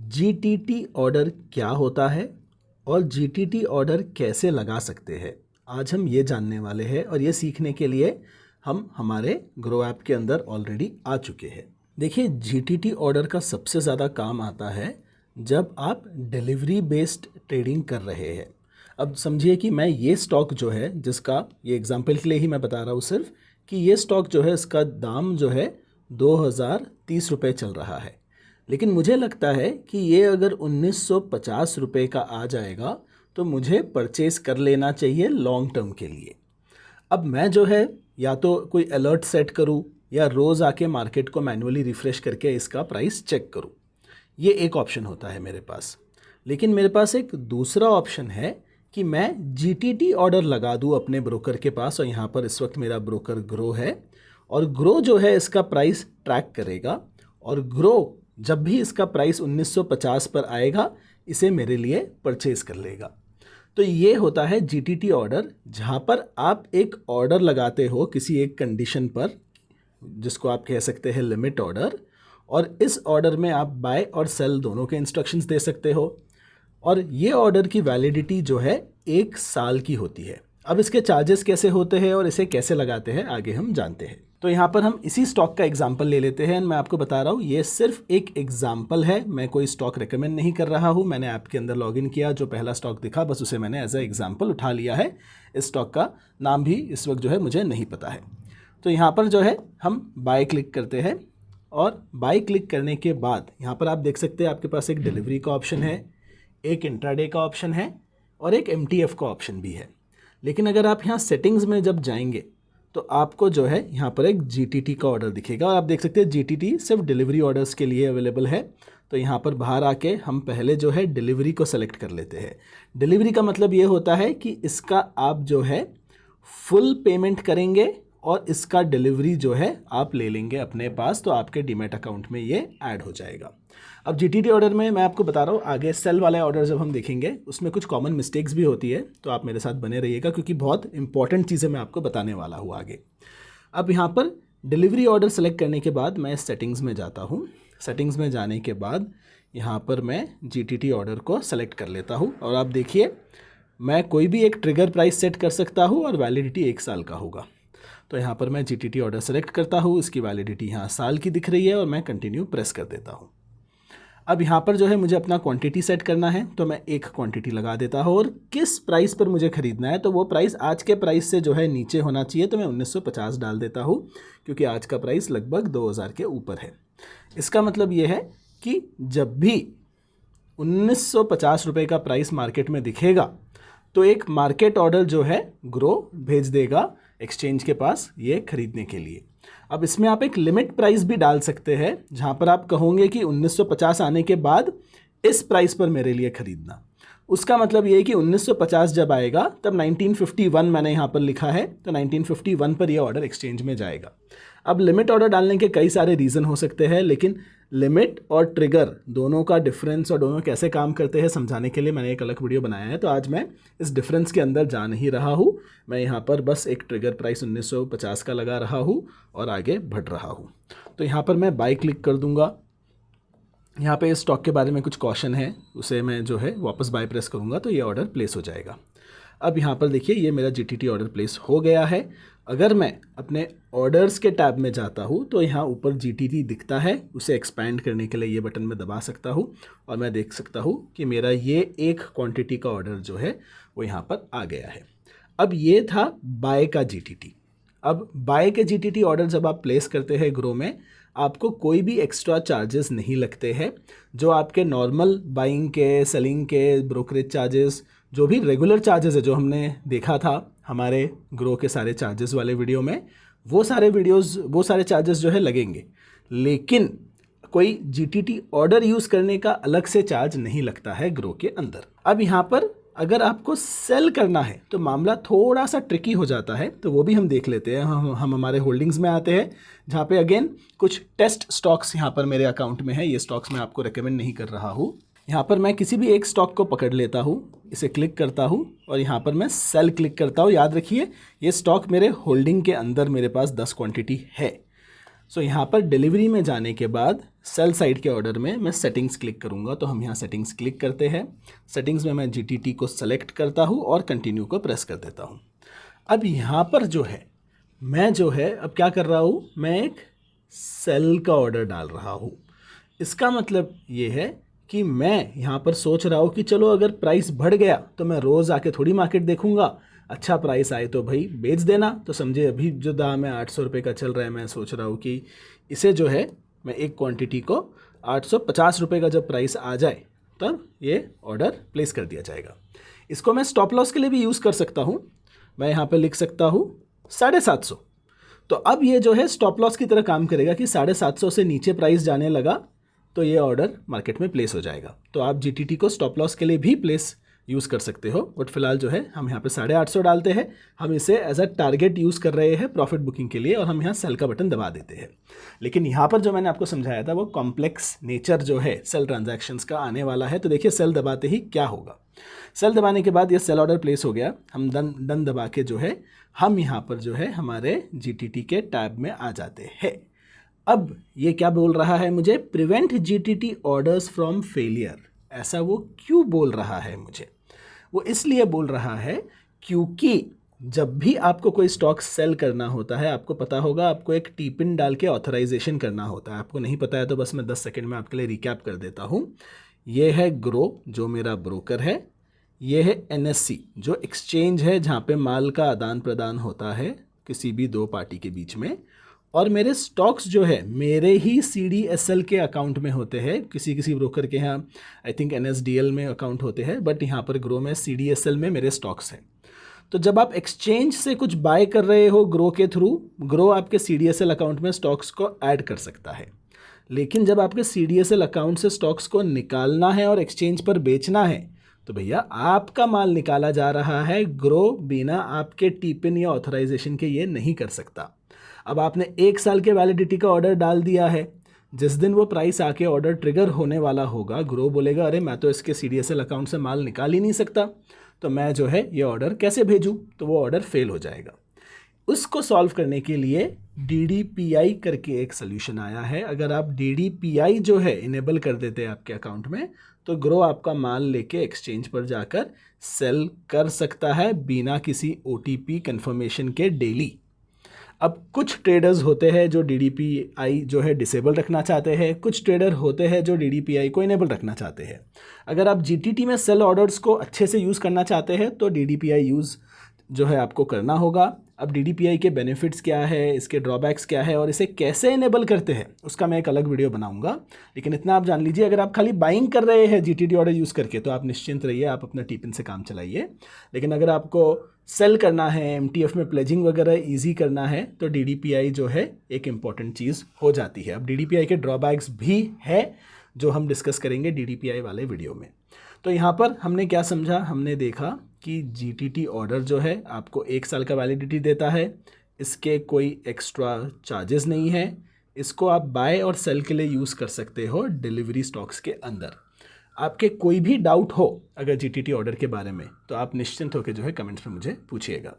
GTT order क्या होता है और जीटीटी ऑर्डर कैसे लगा सकते हैं, आज हम ये जानने वाले हैं। और ये सीखने के लिए हम हमारे ग्रो ऐप के अंदर ऑलरेडी आ चुके हैं। देखिए, जीटीटी ऑर्डर का सबसे ज़्यादा काम आता है जब आप डिलीवरी बेस्ड ट्रेडिंग कर रहे हैं। अब समझिए कि मैं ये स्टॉक जो है, जिसका ये एग्जांपल के लिए ही मैं बता रहा हूँ सिर्फ, कि ये स्टॉक जो है इसका दाम जो है 2030 रुपये चल रहा है। लेकिन मुझे लगता है कि ये अगर 1950 रुपये का आ जाएगा तो मुझे परचेज़ कर लेना चाहिए लॉन्ग टर्म के लिए। अब मैं जो है या तो कोई अलर्ट सेट करूं या रोज़ आके मार्केट को मैन्युअली रिफ़्रेश करके इसका प्राइस चेक करूं। ये एक ऑप्शन होता है मेरे पास। लेकिन मेरे पास एक दूसरा ऑप्शन है कि मैं जीटीटी ऑर्डर लगा दूं अपने ब्रोकर के पास। और यहाँ पर इस वक्त मेरा ब्रोकर ग्रो है और ग्रो जो है इसका प्राइस ट्रैक करेगा और ग्रो जब भी इसका प्राइस 1950 पर आएगा इसे मेरे लिए परचेज़ कर लेगा। तो ये होता है जीटीटी ऑर्डर, जहाँ पर आप एक ऑर्डर लगाते हो किसी एक कंडीशन पर, जिसको आप कह सकते हैं लिमिट ऑर्डर। और इस ऑर्डर में आप बाय और सेल दोनों के इंस्ट्रक्शंस दे सकते हो। और ये ऑर्डर की वैलिडिटी जो है 1 साल की होती है। अब इसके चार्जेस कैसे होते हैं और इसे कैसे लगाते हैं आगे हम जानते हैं। तो यहाँ पर हम इसी स्टॉक का एग्जाम्पल ले लेते हैं। मैं आपको बता रहा हूँ ये सिर्फ एक एग्जाम्पल है, मैं कोई स्टॉक रिकमेंड नहीं कर रहा हूँ। मैंने ऐप के अंदर लॉगिन किया, जो पहला स्टॉक दिखा बस उसे मैंने एज ए एग्जाम्पल उठा लिया है। इस स्टॉक का नाम भी इस वक्त जो है मुझे नहीं पता है। तो यहाँ पर जो है हम बाय क्लिक करते हैं और बाय क्लिक करने के बाद यहाँ पर आप देख सकते हैं आपके पास एक डिलीवरी का ऑप्शन है, एक इंट्राडे का ऑप्शन है और एक एमटीएफ का ऑप्शन भी है। लेकिन अगर आप यहाँ सेटिंग्स में जब जाएंगे तो आपको जो है यहाँ पर एक जीटीटी का ऑर्डर दिखेगा। और आप देख सकते हैं जीटीटी सिर्फ डिलीवरी ऑर्डर्स के लिए अवेलेबल है। तो यहाँ पर बाहर आके हम पहले जो है डिलीवरी को सेलेक्ट कर लेते हैं। डिलीवरी का मतलब ये होता है कि इसका आप जो है फुल पेमेंट करेंगे और इसका डिलीवरी जो है आप ले लेंगे अपने पास, तो आपके डीमैट अकाउंट में ये ऐड हो जाएगा। अब जीटीटी ऑर्डर में मैं आपको बता रहा हूँ, आगे सेल वाले ऑर्डर जब हम देखेंगे उसमें कुछ कॉमन मिस्टेक्स भी होती है, तो आप मेरे साथ बने रहिएगा क्योंकि बहुत इंपॉर्टेंट चीज़ें मैं आपको बताने वाला हूँ आगे। अब यहाँ पर डिलीवरी ऑर्डर सेलेक्ट करने के बाद मैं सेटिंग्स में जाता हूँ। सेटिंग्स में जाने के बाद यहाँ पर मैं जीटीटी ऑर्डर को सेलेक्ट कर लेता हूँ। और आप देखिए मैं कोई भी एक ट्रिगर प्राइस सेट कर सकता हूँ और वैलिडिटी 1 साल का होगा। तो यहाँ पर मैं जीटीटी ऑर्डर सेलेक्ट करता हूँ, इसकी वैलिडिटी यहाँ साल की दिख रही है और मैं कंटिन्यू प्रेस कर देता हूँ। अब यहाँ पर जो है मुझे अपना क्वांटिटी सेट करना है, तो मैं एक क्वांटिटी लगा देता हूँ। और किस प्राइस पर मुझे ख़रीदना है, तो वो प्राइस आज के प्राइस से जो है नीचे होना चाहिए, तो मैं 1950 डाल देता हूँ क्योंकि आज का प्राइस लगभग 2000 के ऊपर है। इसका मतलब ये है कि जब भी 1950 रुपये का प्राइस मार्केट में दिखेगा तो एक मार्केट ऑर्डर जो है ग्रो भेज देगा एक्सचेंज के पास ये खरीदने के लिए। अब इसमें आप एक लिमिट प्राइस भी डाल सकते हैं, जहां पर आप कहोगे कि 1950 आने के बाद इस प्राइस पर मेरे लिए खरीदना। उसका मतलब ये है कि 1950 जब आएगा तब 1951 मैंने यहाँ पर लिखा है, तो 1951 पर यह ऑर्डर एक्सचेंज में जाएगा। अब लिमिट ऑर्डर डालने के कई सारे रीज़न हो सकते हैं, लेकिन लिमिट और ट्रिगर दोनों का डिफरेंस और दोनों कैसे काम करते हैं समझाने के लिए मैंने एक अलग वीडियो बनाया है। तो आज मैं इस डिफरेंस के अंदर जा नहीं रहा हूँ, मैं यहाँ पर बस एक ट्रिगर प्राइस 1950 का लगा रहा हूँ और आगे बढ़ रहा हूँ। तो यहाँ पर मैं बाय क्लिक कर दूँगा। यहाँ पे इस स्टॉक के बारे में कुछ कॉशन है, उसे मैं जो है वापस बाय प्रेस करूँगा तो ये ऑर्डर प्लेस हो जाएगा। अब यहाँ पर देखिए ये मेरा जीटीटी ऑर्डर प्लेस हो गया है। अगर मैं अपने ऑर्डर्स के टैब में जाता हूँ तो यहाँ ऊपर जीटीटी दिखता है, उसे एक्सपैंड करने के लिए ये बटन में दबा सकता हूँ और मैं देख सकता हूँ कि मेरा ये एक क्वांटिटी का ऑर्डर जो है वो यहाँ पर आ गया है। अब ये था बाय का जीटीटी। अब बाय के जीटीटी ऑर्डर जब आप प्लेस करते हैं ग्रो में, आपको कोई भी एक्स्ट्रा चार्जेस नहीं लगते हैं। जो आपके नॉर्मल बाइंग के, सेलिंग के, ब्रोकरेज चार्जेस, जो भी रेगुलर चार्जेस है जो हमने देखा था हमारे ग्रो के सारे चार्जेस वाले वीडियो में, वो सारे चार्जेस जो है लगेंगे। लेकिन कोई जीटीटी ऑर्डर यूज़ करने का अलग से चार्ज नहीं लगता है ग्रो के अंदर। अब यहाँ पर अगर आपको सेल करना है तो मामला थोड़ा सा ट्रिकी हो जाता है, तो वो भी हम देख लेते हैं। हम हमारे होल्डिंग्स में आते हैं, जहाँ पे अगेन कुछ टेस्ट स्टॉक्स यहाँ पर मेरे अकाउंट में है। ये स्टॉक्स मैं आपको रेकमेंड नहीं कर रहा हूँ। यहाँ पर मैं किसी भी एक स्टॉक को पकड़ लेता हूँ, इसे क्लिक करता हूँ और यहाँ पर मैं सेल क्लिक करता हूँ। याद रखिए ये स्टॉक मेरे होल्डिंग के अंदर मेरे पास 10 क्वांटिटी है। सो यहाँ पर डिलीवरी में जाने के बाद सेल साइड के ऑर्डर में मैं सेटिंग्स क्लिक करूँगा, तो हम यहाँ सेटिंग्स क्लिक करते हैं। सेटिंग्स में मैं GTT को सेलेक्ट करता हूँ और कंटिन्यू को प्रेस कर देता हूँ। अब यहाँ पर जो है मैं जो है अब क्या कर रहा हूँ, मैं एक सेल का ऑर्डर डाल रहा हूँ। इसका मतलब ये है कि मैं यहाँ पर सोच रहा हूँ कि चलो अगर प्राइस बढ़ गया तो मैं रोज़ आके थोड़ी मार्केट देखूँगा, अच्छा प्राइस आए तो भाई बेच देना। तो समझे अभी जो दाम है 800 रुपये का चल रहा है, मैं सोच रहा हूँ कि इसे जो है मैं एक क्वांटिटी को 850 रुपये का जब प्राइस आ जाए तब ये ऑर्डर प्लेस कर दिया जाएगा। इसको मैं स्टॉप लॉस के लिए भी यूज़ कर सकता हूँ। मैं यहाँ पे लिख सकता हूँ 750। तो अब ये जो है स्टॉप लॉस की तरह काम करेगा कि 750 से नीचे प्राइस जाने लगा तो ये ऑर्डर मार्केट में प्लेस हो जाएगा। तो आप GTT को स्टॉप लॉस के लिए भी प्लेस यूज़ कर सकते हो, बट फिलहाल जो है हम यहाँ पे 850 डालते हैं। हम इसे एज अ टारगेट यूज़ कर रहे हैं प्रॉफिट बुकिंग के लिए, और हम यहाँ सेल का बटन दबा देते हैं। लेकिन यहाँ पर जो मैंने आपको समझाया था वो कॉम्प्लेक्स नेचर जो है सेल ट्रांजैक्शंस का आने वाला है। तो देखिए सेल दबाते ही क्या होगा। सेल दबाने के बाद ये सेल ऑर्डर प्लेस हो गया। हम डन दबा के जो है हम यहाँ पर जो है हमारे GTT के टैब में आ जाते हैं। अब ये क्या बोल रहा है मुझे, prevent GTT orders from failure. ऐसा वो क्यों बोल रहा है मुझे? वो इसलिए बोल रहा है क्योंकि जब भी आपको कोई स्टॉक सेल करना होता है, आपको पता होगा आपको एक टी-पिन डाल के ऑथराइजेशन करना होता है। आपको नहीं पता है तो बस मैं 10 सेकंड में आपके लिए रिकैप कर देता हूँ। ये है ग्रो जो मेरा ब्रोकर है, ये है NSE जो एक्सचेंज है जहाँ पे माल का आदान प्रदान होता है किसी भी दो पार्टी के बीच में, और मेरे स्टॉक्स जो है मेरे ही CDSL के अकाउंट में होते हैं। किसी किसी ब्रोकर के यहाँ आई थिंक NSDL में अकाउंट होते हैं, बट यहाँ पर ग्रो में CDSL में मेरे स्टॉक्स हैं। तो जब आप एक्सचेंज से कुछ बाय कर रहे हो ग्रो के थ्रू, ग्रो आपके CDSL अकाउंट में स्टॉक्स को ऐड कर सकता है। लेकिन जब आपके CDSL अकाउंट से स्टॉक्स को निकालना है और एक्सचेंज पर बेचना है तो भैया आपका माल निकाला जा रहा है, ग्रो बिना आपके टी-पिन या ऑथराइजेशन के ये नहीं कर सकता। अब आपने 1 साल के वैलिडिटी का ऑर्डर डाल दिया है, जिस दिन वो प्राइस आके ऑर्डर ट्रिगर होने वाला होगा, ग्रो बोलेगा अरे मैं तो इसके CDSL अकाउंट से माल निकाल ही नहीं सकता, तो मैं जो है ये ऑर्डर कैसे भेजूं, तो वो ऑर्डर फेल हो जाएगा। उसको सॉल्व करने के लिए DDPI करके एक सोल्यूशन आया है। अगर आप DDPI जो है इनेबल कर देते हैं आपके अकाउंट में, तो ग्रो आपका माल लेके एक्सचेंज पर जाकर सेल कर सकता है बिना किसी OTP कन्फर्मेशन के डेली। अब कुछ ट्रेडर्स होते हैं जो DDPI जो है डिसेबल रखना चाहते हैं, कुछ ट्रेडर होते हैं जो DDPI को इनेबल रखना चाहते हैं। अगर आप GTT में सेल ऑर्डर्स को अच्छे से यूज़ करना चाहते हैं तो DDPI यूज़ जो है आपको करना होगा। अब DDPI के बेनिफिट्स क्या है, इसके ड्रॉबैक्स क्या है और इसे कैसे इनेबल करते हैं उसका मैं एक अलग वीडियो बनाऊंगा। लेकिन इतना आप जान लीजिए, अगर आप खाली बाइंग कर रहे हैं GTT ऑर्डर यूज़ करके तो आप निश्चिंत रहिए, आप अपना टी-पिन से काम चलाइए। लेकिन अगर आपको सेल करना है, MTF में प्लेजिंग वगैरह ईजी करना है, तो DDPI जो है एक इम्पॉर्टेंट चीज़ हो जाती है। अब DDPI के ड्रॉबैक्स भी है जो हम डिस्कस करेंगे DDPI वाले वीडियो में। तो यहाँ पर हमने क्या समझा, हमने देखा कि GTT ऑर्डर जो है आपको 1 साल का वैलिडिटी देता है, इसके कोई एक्स्ट्रा चार्जेस नहीं है, इसको आप बाय और सेल के लिए यूज़ कर सकते हो डिलीवरी स्टॉक्स के अंदर। आपके कोई भी डाउट हो अगर GTT ऑर्डर के बारे में तो आप निश्चिंत होकर जो है कमेंट्स में मुझे पूछिएगा।